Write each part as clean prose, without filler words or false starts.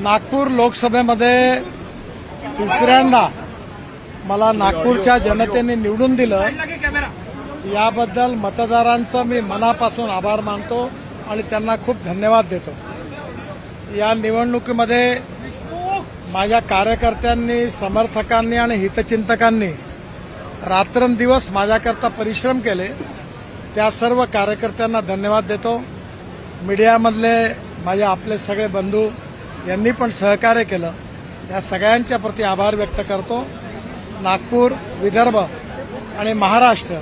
नागपूर लोकसभेमध्ये तिसऱ्यांदा मला नागपूरच्या जनतेने निवडून दिलं, याबद्दल मतदारांचा मी मनापासून आभार मानतो आणि त्यांना खूप धन्यवाद देतो। या निवडणुकीमध्ये माझ्या कार्यकर्त्यांनी, समर्थकांनी आणि हितचिंतकांनी रात्रंदिवस माझ्याकरता परिश्रम केले, त्या सर्व कार्यकर्त्यांना धन्यवाद देतो। मीडियामधले माझे आपले सगळे बंधू यांनी पण सहकार्य केलं, या सगळ्यांच्या प्रति आभार व्यक्त करतो। नागपूर, विदर्भ आणि महाराष्ट्र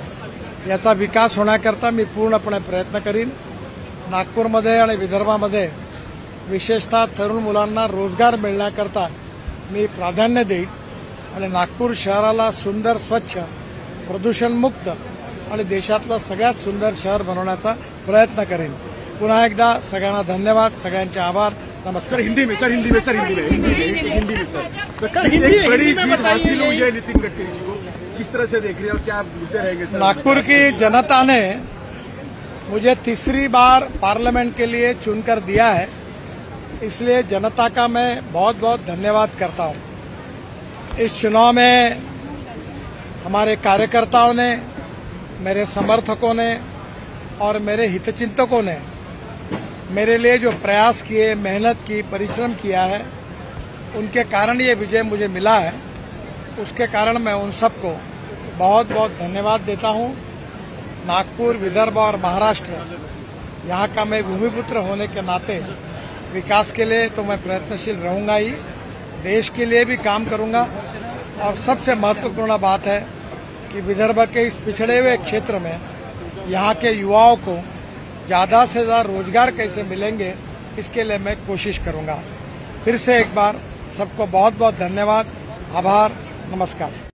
याचा विकास होण्याकरता मी पूर्णपणे प्रयत्न करीन। नागपूरमध्ये आणि विदर्भामध्ये विशेषतः तरुण मुलांना रोजगार मिळण्याकरता मी प्राधान्य देईन आणि नागपूर शहराला सुंदर, स्वच्छ, प्रदूषणमुक्त आणि देशातलं सगळ्यात सुंदर शहर बनवण्याचा प्रयत्न करेन। पुन्हा एकदा सगळ्यांना धन्यवाद, सगळ्यांचे आभार, नमस्कार। हिंदी में सर, हिंदी में सर, हिंदी में सर, एक बड़ी जीत हासिल हुई है नितिन गडकरी जी को, किस तरह से देख रहे हैं और क्या मुद्दे रहेंगे सर? नागपुर की जनता ने मुझे तीसरी बार पार्लियामेंट के लिए चुनकर दिया है, इसलिए जनता का मैं बहुत बहुत धन्यवाद करता हूं। इस चुनाव में हमारे कार्यकर्ताओं ने, मेरे समर्थकों ने और मेरे हितचिंतकों ने मेरे लिए जो प्रयास किए, मेहनत की, परिश्रम किया है, उनके कारण ये विजय मुझे मिला है। उसके कारण मैं उन सबको बहुत बहुत धन्यवाद देता हूं। नागपुर, विदर्भ और महाराष्ट्र यहाँ का मैं भूमिपुत्र होने के नाते विकास के लिए तो मैं प्रयत्नशील रहूंगा ही, देश के लिए भी काम करूंगा। और सबसे महत्वपूर्ण बात है कि विदर्भ के इस पिछड़े हुए क्षेत्र में यहाँ के युवाओं को ज्यादा से ज्यादा रोजगार कैसे मिलेंगे, इसके लिए मैं कोशिश करूंगा। फिर से एक बार सबको बहुत बहुत धन्यवाद, आभार, नमस्कार।